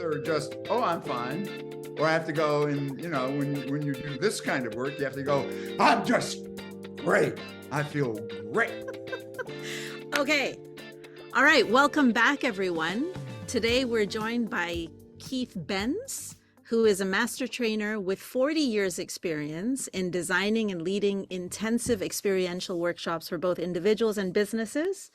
either just, oh, I'm fine, or I have to go and, when you do this kind of work, you have to go, I'm just great. I feel great. Okay. All right. Welcome back, everyone. Today we're joined by Keith Benz, who is a master trainer with 40 years experience in designing and leading intensive experiential workshops for both individuals and businesses.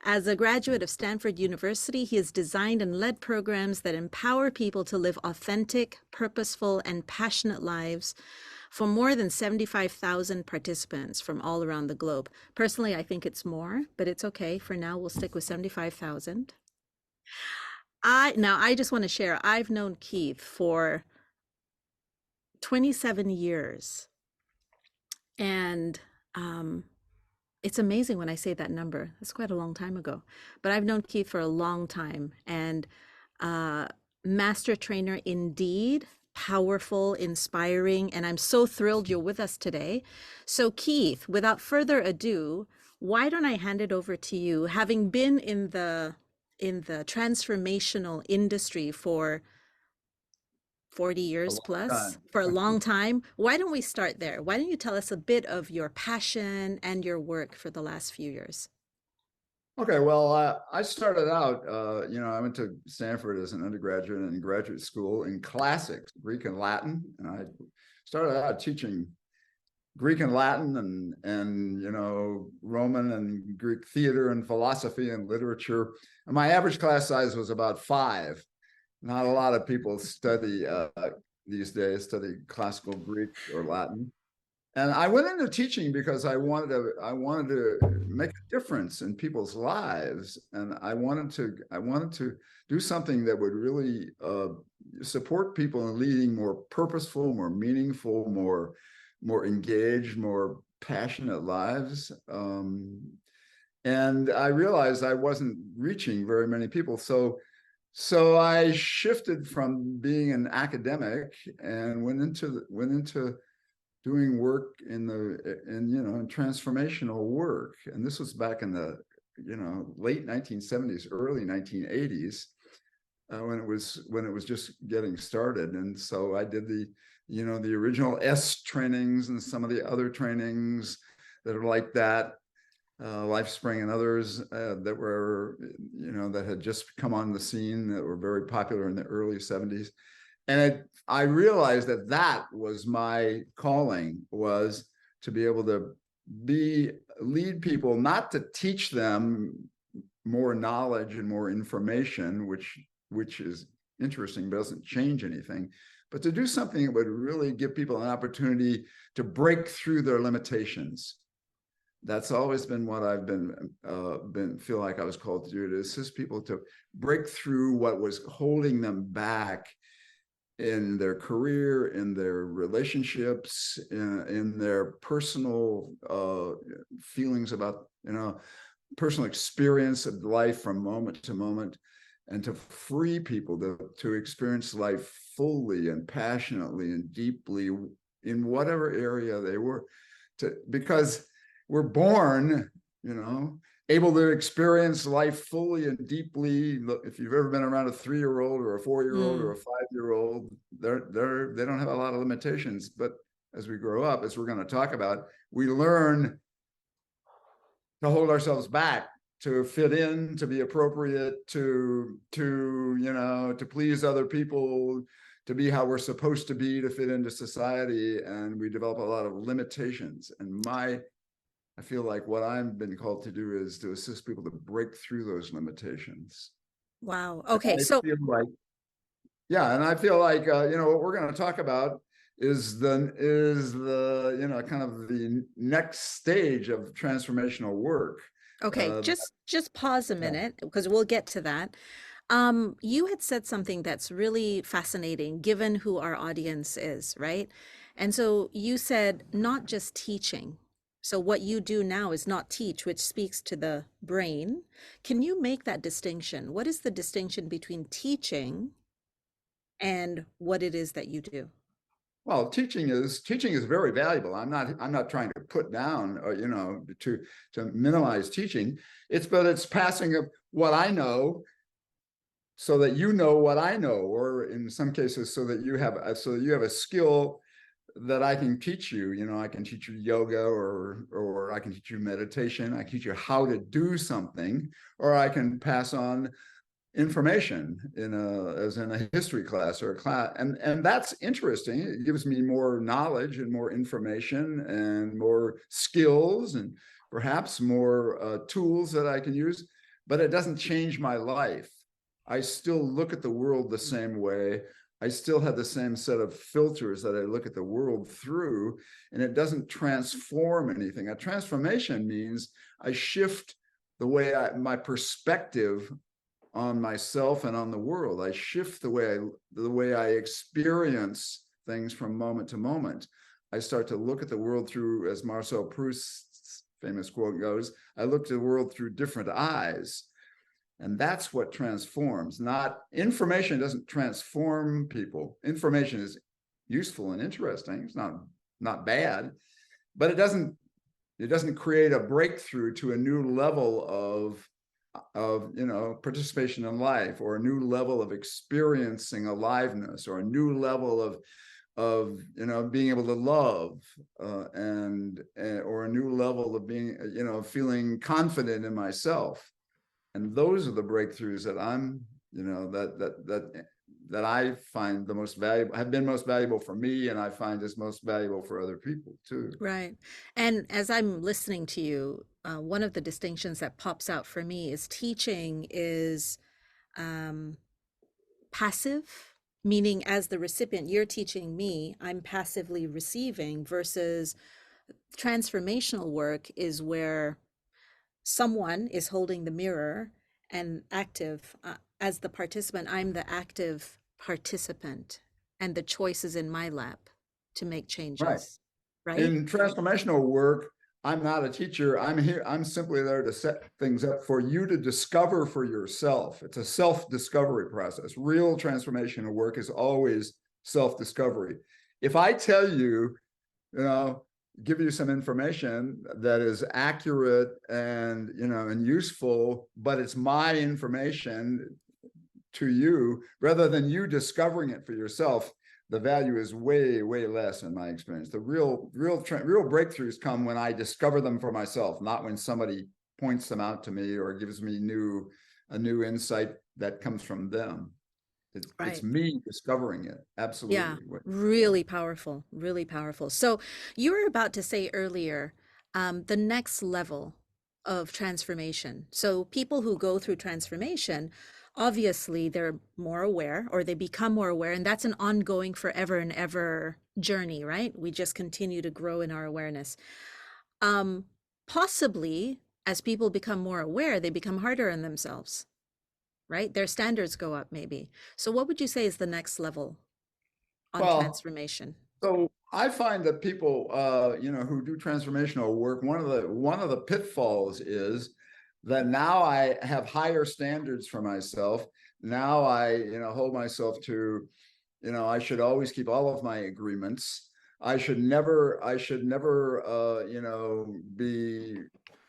As a graduate of Stanford University, he has designed and led programs that empower people to live authentic, purposeful, and passionate lives for more than 75,000 participants from all around the globe. Personally, I think it's more, but it's okay. For now, we'll stick with 75,000. I just want to share, I've known Keith for 27 years. And it's amazing when I say that number. That's quite a long time ago. But I've known Keith for a long time, and master trainer indeed, powerful, inspiring, and I'm so thrilled you're with us today. So Keith, without further ado, why don't I hand it over to you, having been in the transformational industry for 40 years plus, for a long time. Why don't we start there? Why don't you tell us a bit of your passion and your work for the last few years? Okay, well, I started out, I went to Stanford as an undergraduate and in graduate school in classics, Greek and Latin. And I started out teaching Greek and Latin and Roman and Greek theater and philosophy and literature. And my average class size was about 5. Not a lot of people study these days, study classical Greek or Latin. And I went into teaching because I wanted to make a difference in people's lives. And I wanted to do something that would really support people in leading more purposeful, more meaningful, more engaged, more passionate lives. And I realized I wasn't reaching very many people. So I shifted from being an academic and went into doing work in transformational work. And this was back in the late 1970s, early 1980s, when it was just getting started. And so I did the original S trainings and some of the other trainings that are like that. LifeSpring and others that were, that had just come on the scene, that were very popular in the early 70s. And I realized that was my calling, was to be able to lead people, not to teach them more knowledge and more information, which is interesting, but doesn't change anything, but to do something that would really give people an opportunity to break through their limitations. That's always been what I've feel like I was called to do, to assist people to break through what was holding them back in their career, in their relationships, in their personal feelings about, personal experience of life from moment to moment, and to free people to experience life fully and passionately and deeply in whatever area they were, because we're born, able to experience life fully and deeply. If you've ever been around a 3-year-old or a 4-year-old or a 5-year-old, they don't have a lot of limitations. But as we grow up, as we're going to talk about, we learn to hold ourselves back, to fit in, to be appropriate, to please other people, to be how we're supposed to be, to fit into society, and we develop a lot of limitations. And I feel like what I've been called to do is to assist people to break through those limitations. Wow. Okay. And I feel like what we're going to talk about is the kind of the next stage of transformational work. Okay. Just pause a minute, because we'll get to that. You had said something that's really fascinating, given who our audience is, right? And so you said not just teaching. So what you do now is not teach, which speaks to the brain. Can you make that distinction? What is the distinction between teaching and what it is that you do? Well, teaching is very valuable. I'm not trying to put down or, to minimize teaching. It's passing of what I know so that you know what I know, or in some cases, so that you have a skill that I can teach you. You know, I can teach you yoga, or I can teach you meditation. I can teach you how to do something, or I can pass on information as in a history class or a class, and that's interesting. It gives me more knowledge and more information and more skills and perhaps more tools that I can use, but it doesn't change my life. I still look at the world the same way. I still have the same set of filters that I look at the world through, and it doesn't transform anything. A transformation means I shift the way my perspective on myself and on the world. I shift the way I experience things from moment to moment. I start to look at the world through, as Marcel Proust's famous quote goes, I look at the world through different eyes. And that's what transforms. Not information doesn't transform people. Information is useful and interesting. It's not bad, but it doesn't create a breakthrough to a new level of participation in life, or a new level of experiencing aliveness, or a new level of being able to love, or a new level of being feeling confident in myself. And those are the breakthroughs that that I find the most valuable, have been most valuable for me, and I find is most valuable for other people too. Right. And as I'm listening to you, one of the distinctions that pops out for me is teaching is passive, meaning as the recipient, you're teaching me, I'm passively receiving, versus transformational work is where someone is holding the mirror and active. As the participant, I'm the active participant, and the choice is in my lap to make Right. changes. Right? In transformational work, I'm not a teacher. I'm simply there to set things up for you to discover for yourself. It's a self-discovery process. Real transformational work is always self-discovery. If I tell you, give you some information that is accurate and useful, but it's my information to you, rather than you discovering it for yourself, the value is way, way less in my experience. The real breakthroughs come when I discover them for myself, not when somebody points them out to me or gives me a new insight that comes from them. It's me discovering it. Absolutely. Yeah, really powerful, really powerful. So you were about to say earlier, the next level of transformation. So people who go through transformation, obviously they're more aware, or they become more aware, and that's an ongoing forever and ever journey, right? We just continue to grow in our awareness. Possibly as people become more aware, they become harder on themselves, right? Their standards go up maybe. So what would you say is the next level on transformation? So I find that people, who do transformational work, one of the pitfalls is that now I have higher standards for myself. Now I, hold myself to, I should always keep all of my agreements. I should never, be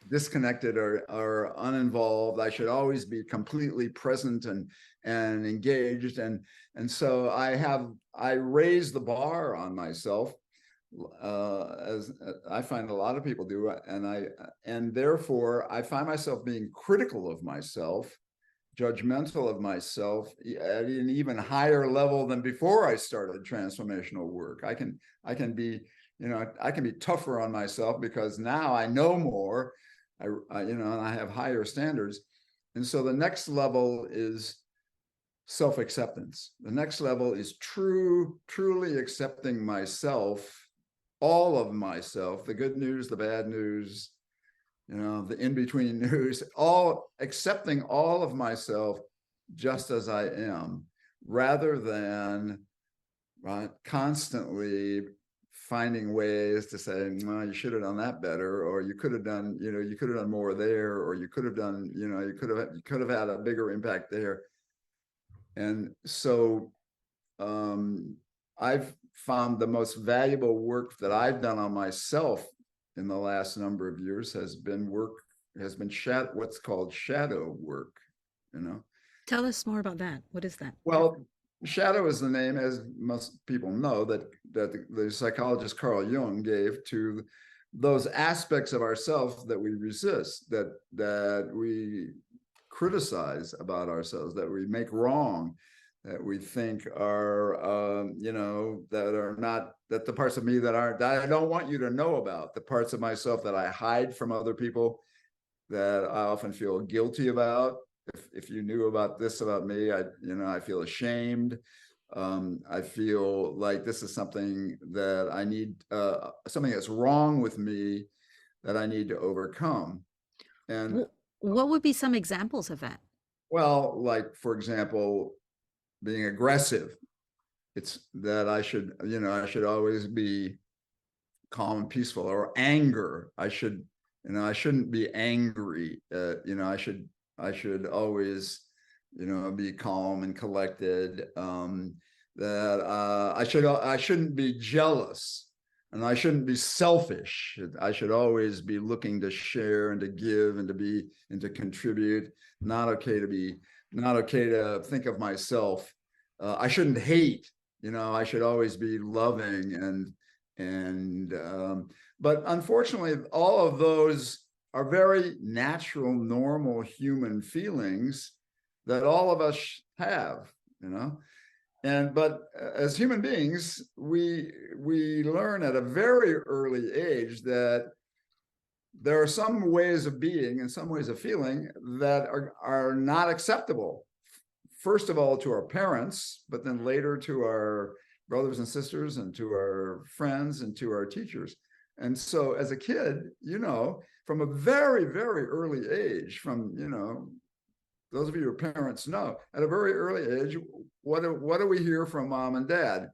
disconnected or uninvolved. I should always be completely present and engaged. And so I raise the bar on myself, as I find a lot of people do, and therefore I find myself being critical of myself, judgmental of myself at an even higher level than before I started transformational work. I can be tougher on myself because now I know more, and I have higher standards. And so the next level is self-acceptance. The next level is truly accepting myself, all of myself, the good news, the bad news, the in-between news, all accepting all of myself just as I am, rather than constantly finding ways to say, well, you should have done that better, or you could have done, you could have done more there, or you could have done, you could have had a bigger impact there. And so I've found the most valuable work that I've done on myself in the last number of years has been what's called shadow work, Tell us more about that. What is that? Well, shadow is the name, as most people know, that the psychologist Carl Jung gave to those aspects of ourselves that we resist, that we criticize about ourselves, that we make wrong, that we think are, that are not, that the parts of me that aren't, that I don't want you to know about, the parts of myself that I hide from other people, that I often feel guilty about. If you knew about this about me, I feel ashamed. I feel like this is something that I need, something that's wrong with me that I need to overcome. And What would be some examples of that? well, like for example, being aggressive. It's that I should always be calm and peaceful. Or anger, I shouldn't be angry. I should always, be calm and collected. That I shouldn't be jealous, and I shouldn't be selfish. I should always be looking to share and to give and to contribute. Not okay to be, not okay to think of myself. I shouldn't hate. I should always be loving and but unfortunately, all of those are very natural, normal human feelings that all of us have, you know. And but as human beings, we learn at a very early age that there are some ways of being and some ways of feeling that are not acceptable. First of all, to our parents, but then later to our brothers and sisters and to our friends and to our teachers. And so as a kid, from a very, very early age, those of you who are parents know, at a very early age, what do we hear from mom and dad?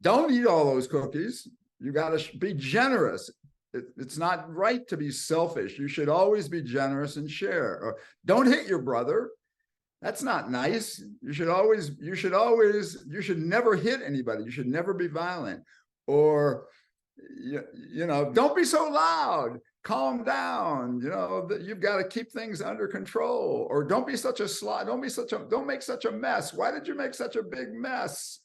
Don't eat all those cookies. You got to be generous. It's not right to be selfish. You should always be generous and share. Or don't hit your brother. That's not nice. You should never hit anybody. You should never be violent. Or, don't be so loud. Calm down. You've got to keep things under control. Or don't be such a slut. Don't make such a mess. Why did you make such a big mess?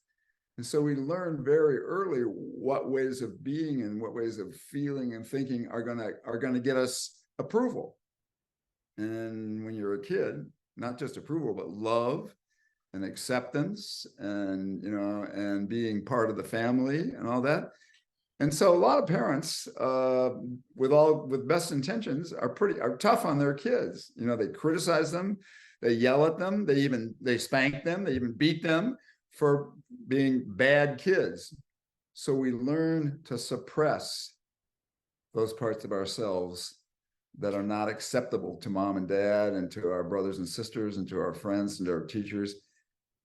And so we learn very early what ways of being and what ways of feeling and thinking are gonna get us approval. And when you're a kid, not just approval, but love and acceptance and being part of the family and all that. And so a lot of parents, with best intentions, are tough on their kids. They criticize them, they yell at them, they spank them, they even beat them for being bad kids. So we learn to suppress those parts of ourselves that are not acceptable to mom and dad and to our brothers and sisters and to our friends and to our teachers.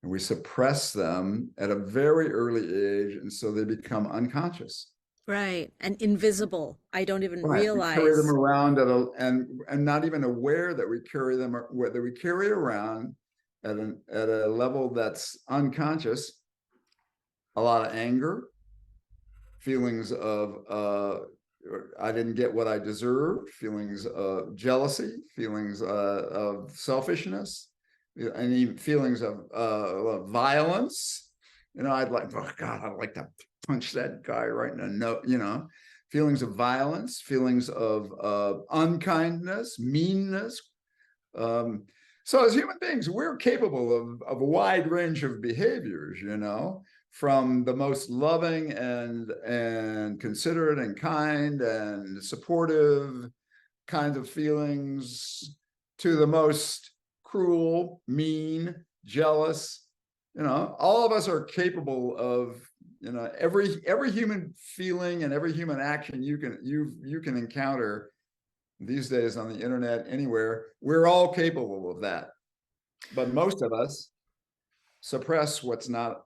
And we suppress them at a very early age. And so they become unconscious. Right. And invisible. I don't even Right. We carry them realize. around and not even aware that we carry around at a level that's unconscious, a lot of anger, feelings of I didn't get what I deserved, feelings of jealousy, feelings of selfishness, and even feelings of violence. I'd like to punch that guy right in the nose. Feelings of violence, feelings of unkindness, meanness. So as human beings, we're capable of a wide range of behaviors, from the most loving and considerate and kind and supportive kinds of feelings to the most cruel, mean, jealous. All of us are capable of, every human feeling and every human action you can encounter these days on the internet, anywhere. We're all capable of that. But most of us suppress what's not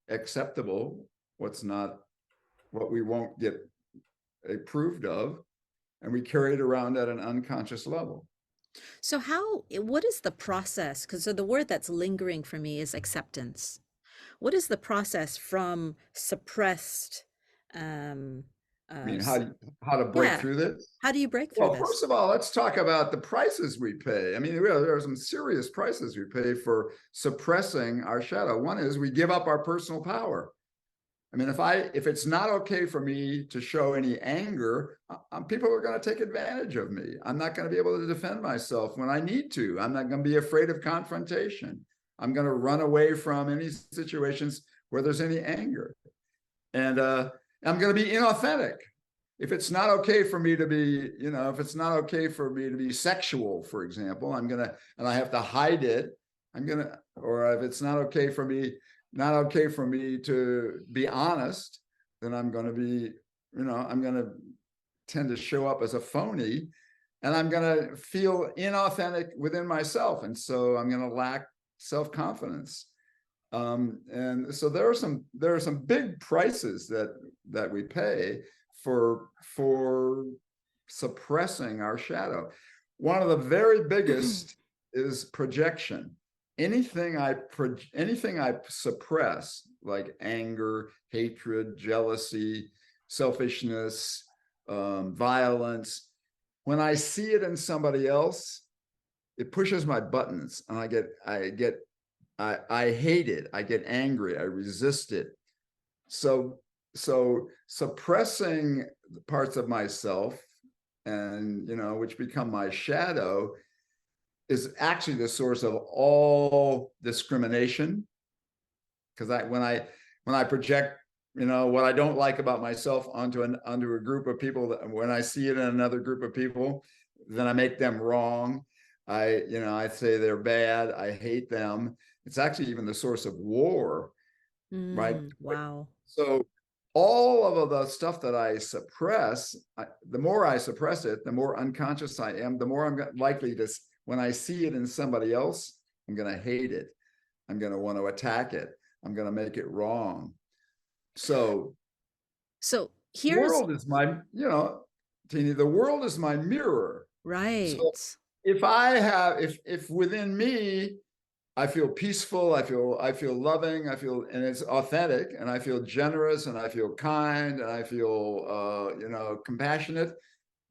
acceptable, what we won't get approved of, and we carry it around at an unconscious level. So what is the process? Because so the word that's lingering for me is acceptance. What is the process from suppressed I mean, So, how to break yeah. through this? How do you break through Well, this? first of all, let's talk about the prices we pay. I mean, there are some serious prices we pay for suppressing our shadow. One is we give up our personal power. I mean, if it's not okay for me to show any anger, people are going to take advantage of me. I'm not going to be able to defend myself when I need to. I'm not going to be afraid of confrontation. I'm going to run away from any situations where there's any anger. And I'm going to be inauthentic. If it's not okay for me to be, if it's not okay for me to be sexual, for example, and I have to hide it, or if it's not okay for me to be honest, then I'm going to be, I'm going to tend to show up as a phony, and I'm going to feel inauthentic within myself. And so I'm going to lack self-confidence. And so there are some big prices that we pay for suppressing our shadow. One of the very biggest is projection. Anything I suppress, like anger, hatred, jealousy, selfishness, violence, when I see it in somebody else, it pushes my buttons, and I hate it. I get angry. I resist it. So suppressing parts of myself, and which become my shadow, is actually the source of all discrimination. Because when I project what I don't like about myself onto a group of people, when I see it in another group of people, then I make them wrong. I say they're bad. I hate them. It's actually even the source of war, right? Wow. So all of the stuff that I suppress, the more I suppress it, the more unconscious I am, the more I'm likely to, when I see it in somebody else, I'm going to hate it. I'm going to want to attack it. I'm going to make it wrong. So here's world is my, Tini, the world is my mirror. right. So if within me, I feel peaceful, I feel loving, and it's authentic, and I feel generous, and I feel kind, and I feel compassionate.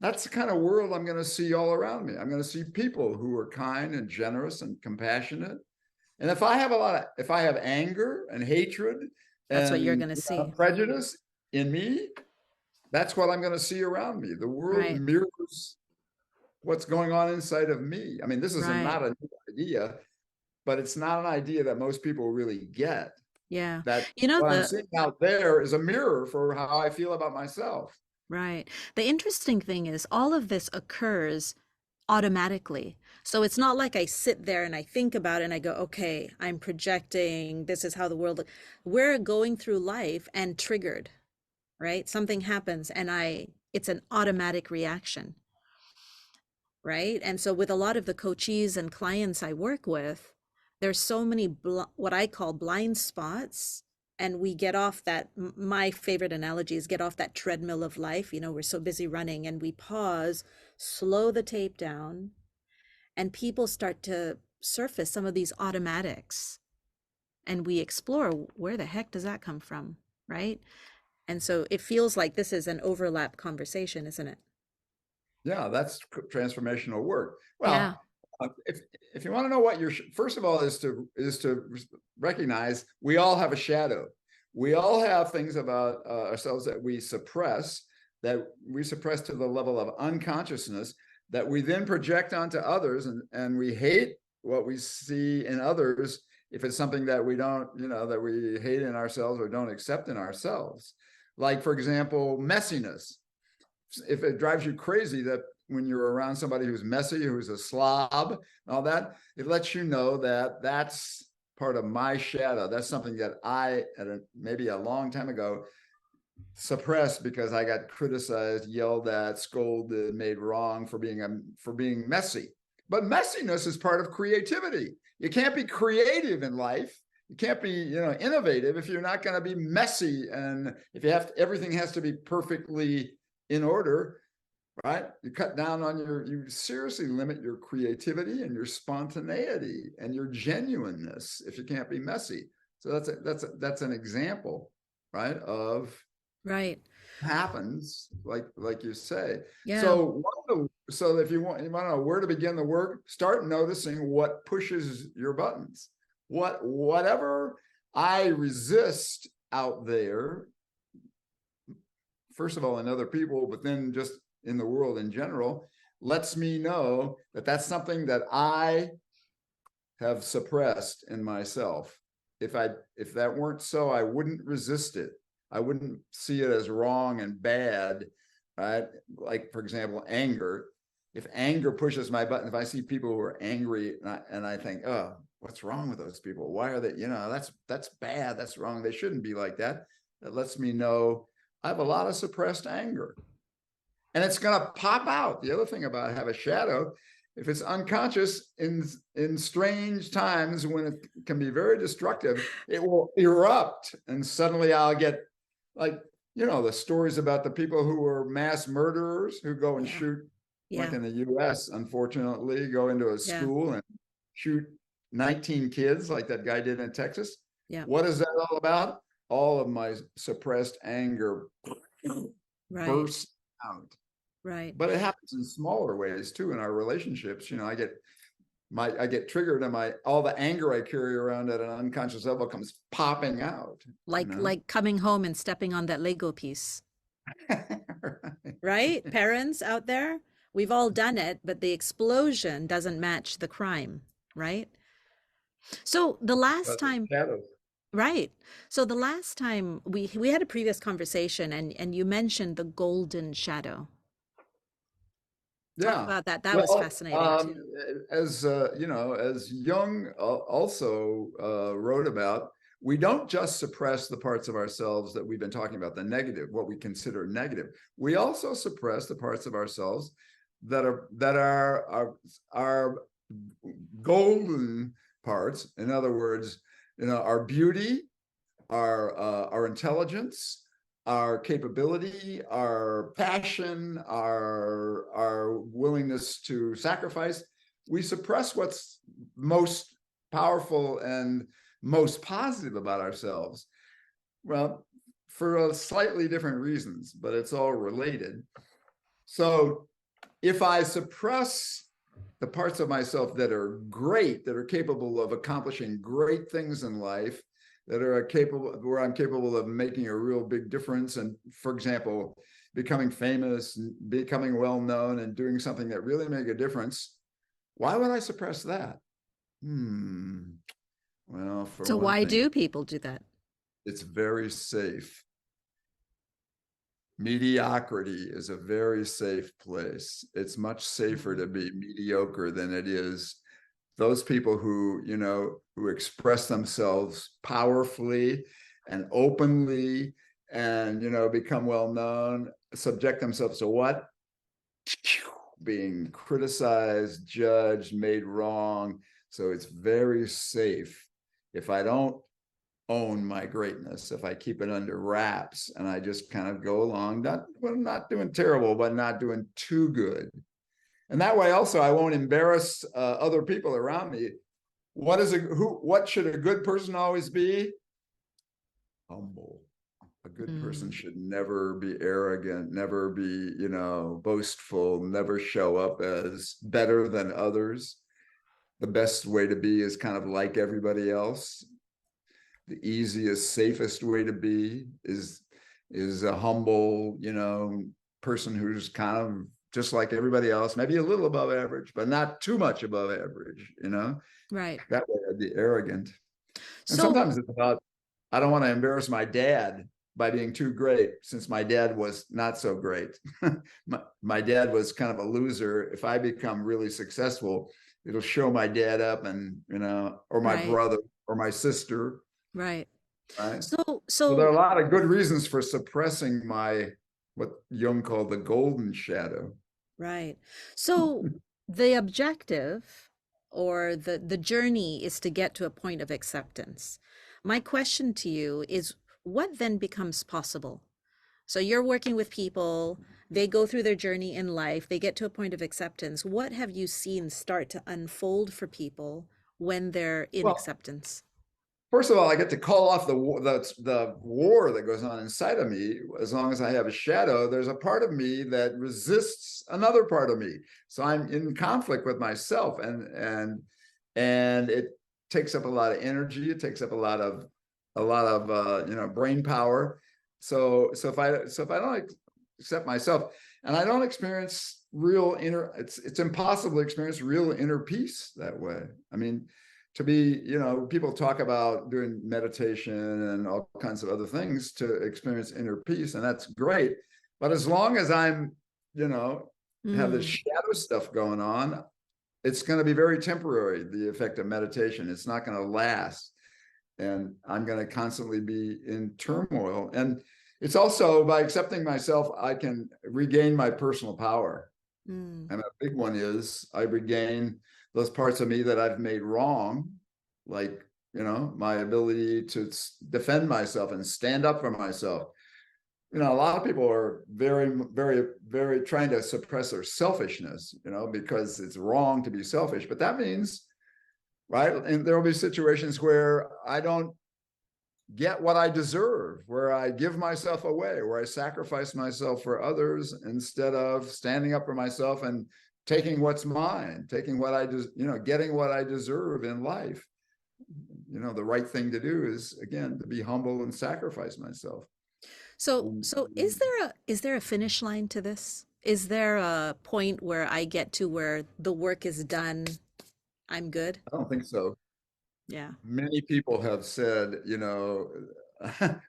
That's the kind of world I'm going to see all around me. I'm going to see people who are kind and generous and compassionate. And if I have anger and hatred That's what you're and going to see. prejudice in me, that's what I'm going to see around me. The world Right. mirrors what's going on inside of me. I mean, this is not a new idea, but it's not an idea that most people really get. Yeah. That what I'm seeing out there is a mirror for how I feel about myself. Right. The interesting thing is all of this occurs automatically. So it's not like I sit there and I think about it and I go, okay, I'm projecting, this is how the world, we're going through life and triggered, right? Something happens and it's an automatic reaction, right? And so with a lot of the coachees and clients I work with, there's so many what I call blind spots, and we get off that, my favorite analogy is get off that treadmill of life. We're so busy running, and we pause, slow the tape down, and people start to surface some of these automatics, and we explore, where the heck does that come from, right? And so it feels like this is an overlap conversation, isn't it? Yeah, that's transformational work. Yeah. Well, if you want to know what first of all is to recognize we all have a shadow. We all have things about ourselves that we suppress to the level of unconsciousness, that we then project onto others, and we hate what we see in others if it's something that we don't, that we hate in ourselves or don't accept in ourselves. Like, for example, messiness. If it drives you crazy that when you're around somebody who's messy, who's a slob, and all that, it lets you know that that's part of my shadow. That's something that I, maybe a long time ago, suppressed because I got criticized, yelled at, scolded, made wrong for being messy. But messiness is part of creativity. You can't be creative in life. You can't be, innovative if you're not going to be messy, and if everything has to be perfectly in order, right? You cut down on you seriously limit your creativity and your spontaneity and your genuineness if you can't be messy. So that's an example, right, of Right. happens, like you say. Yeah. So if you want to know where to begin the work, start noticing what pushes your buttons. Whatever I resist out there, first of all, in other people, but then just in the world in general, lets me know that that's something that I have suppressed in myself. If that weren't so, I wouldn't resist it. I wouldn't see it as wrong and bad, right? Like, for example, anger. If anger pushes my button, if I see people who are angry and I think, oh, what's wrong with those people? Why are they, that's bad, that's wrong. They shouldn't be like that. That lets me know I have a lot of suppressed anger. And it's going to pop out. The other thing about have a shadow, if it's unconscious in strange times when it can be very destructive, it will erupt, and suddenly I'll get like, the stories about the people who were mass murderers who go and shoot, like in the US, unfortunately, go into a school and shoot 19 kids like that guy did in Texas. What is that all about? All of my suppressed anger bursts out. Right. But it happens in smaller ways too in our relationships. I get triggered, and all the anger I carry around at an unconscious level comes popping out. Like coming home and stepping on that Lego piece. Right? Parents out there, we've all done it, but the explosion doesn't match the crime, right? So the last time, right. So the last time we had a previous conversation, and you mentioned the golden shadow. Talk about that. That was fascinating too. As as Jung also wrote about, we don't just suppress the parts of ourselves that we've been talking about, the negative, what we consider negative. We also suppress the parts of ourselves that are golden parts. In other words, our beauty, our intelligence, our capability, our passion, our willingness to sacrifice. We suppress what's most powerful and most positive about ourselves. Well, for slightly different reasons, but it's all related. So if I suppress the parts of myself that are great, that are capable of accomplishing great things in life, that are where I'm capable of making a real big difference, and, for example, becoming famous, becoming well known, and doing something that really make a difference, why would I suppress that? Well, so why do people do that? It's very safe. Mediocrity is a very safe place. It's much safer to be mediocre than it is those people who express themselves powerfully and openly and become well known, subject themselves to what? Being criticized, judged, made wrong. So it's very safe if I don't own my greatness, if I keep it under wraps and I just kind of go along, not doing terrible, but not doing too good. And that way also I won't embarrass other people around me. What should a good person always be? Humble. A good person should never be arrogant, never be, boastful, never show up as better than others. The best way to be is kind of like everybody else. The easiest, safest way to be is a humble, person who's kind of just like everybody else, maybe a little above average, but not too much above average, Right. That way I'd be arrogant. And sometimes it's about, I don't want to embarrass my dad by being too great, since my dad was not so great. my dad was kind of a loser. If I become really successful, it'll show my dad up, and, or my brother or my sister. Right. So there are a lot of good reasons for suppressing what Jung called the golden shadow. Right. So the objective or the journey is to get to a point of acceptance. My question to you is, what then becomes possible? So you're working with people, they go through their journey in life, they get to a point of acceptance. What have you seen start to unfold for people when they're in acceptance? first of all, I get to call off the war that goes on inside of me. As long as I have a shadow, there's a part of me that resists another part of me. So I'm in conflict with myself, and it takes up a lot of energy. It takes up a lot of brain power. So if I don't accept myself, and I don't experience real inner, it's impossible to experience real inner peace that way. I mean, to be, people talk about doing meditation and all kinds of other things to experience inner peace, and that's great. But as long as I'm, have this shadow stuff going on, it's going to be very temporary, the effect of meditation. It's not going to last. And I'm going to constantly be in turmoil. And it's also by accepting myself, I can regain my personal power. And a big one is I regain those parts of me that I've made wrong, like, my ability to defend myself and stand up for myself. A lot of people are very, very, very trying to suppress their selfishness, because it's wrong to be selfish. But that means, right? And there will be situations where I don't get what I deserve, where I give myself away, where I sacrifice myself for others instead of standing up for myself and taking what's mine, taking what I just, getting what I deserve in life. The right thing to do is, again, to be humble and sacrifice myself. So is there a finish line to this? Is there a point where I get to where the work is done, I'm good? I don't think so. Yeah. Many people have said,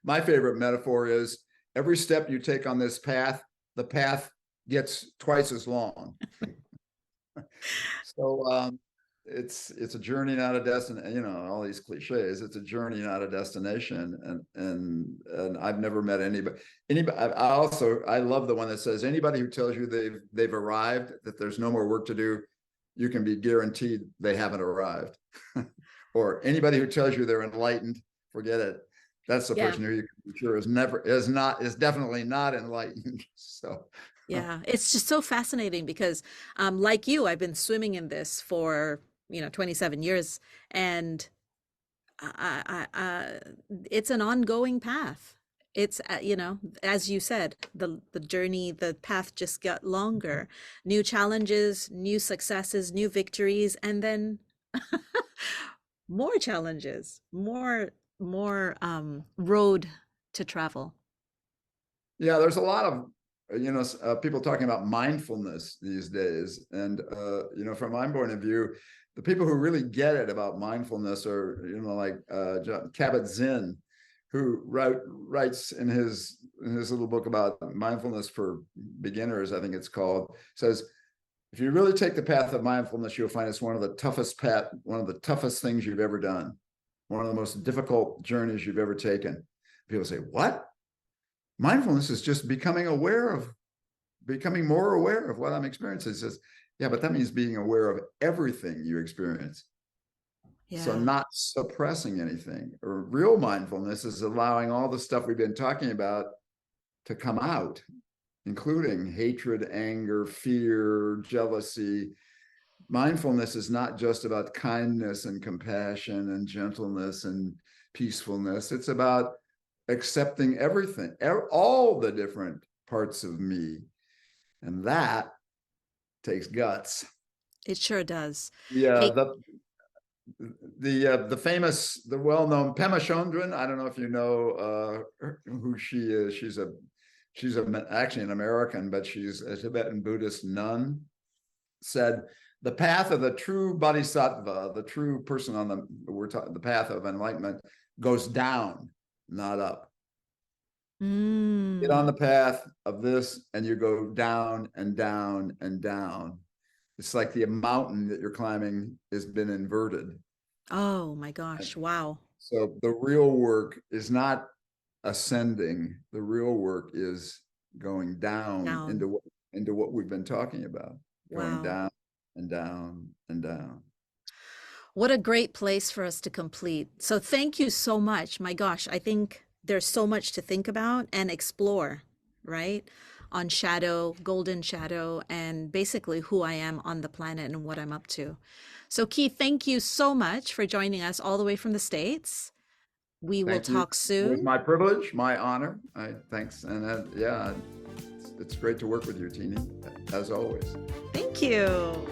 my favorite metaphor is every step you take on this path, the path gets twice as long. So it's a journey, not a destination. All these cliches. It's a journey, not a destination. And I've never met anybody. I love the one that says anybody who tells you they've arrived, that there's no more work to do, you can be guaranteed they haven't arrived. Or anybody who tells you they're enlightened, forget it. That's the person who you can be sure is definitely not enlightened. So yeah, it's just so fascinating because like you, I've been swimming in this for 27 years, and it's an ongoing path. It's as you said, the journey, the path just got longer, new challenges, new successes, new victories, and then more challenges, more road to travel. yeah, there's a lot of people talking about mindfulness these days, and from my point of view, the people who really get it about mindfulness are like John Kabat-Zinn, who writes in his little book about mindfulness for beginners, I think it's called, says, if you really take the path of mindfulness, you'll find it's one of the toughest things you've ever done, one of the most difficult journeys you've ever taken. People say, what? Mindfulness is just becoming more aware of what I'm experiencing. It says, yeah, but that means being aware of everything you experience. Yeah. So not suppressing anything. Or real mindfulness is allowing all the stuff we've been talking about to come out, including hatred, anger, fear, jealousy. Mindfulness is not just about kindness and compassion and gentleness and peacefulness. It's about accepting everything, all the different parts of me. And that takes guts. It sure does. Yeah, Hey, the famous, the well-known Pema Chodron, I don't know if you know who she is. She's actually an American, but she's a Tibetan Buddhist nun, said the path of the true bodhisattva, the true person on the path of enlightenment, goes down, not up. Get on the path of this and you go down and down and down. It's like the mountain that you're climbing has been inverted. oh my gosh, wow. So the real work is not ascending. The real work is going down into what we've been talking about, going Wow. down and down and down. What a great place for us to complete. So thank you so much. My gosh, I think there's so much to think about and explore, right? On shadow, golden shadow, and basically who I am on the planet and what I'm up to. So Keith, thank you so much for joining us all the way from the States. We will Thank you. talk It was soon. my privilege, my honor. Thanks. And yeah, it's great to work with you, Tini, as always. Thank you.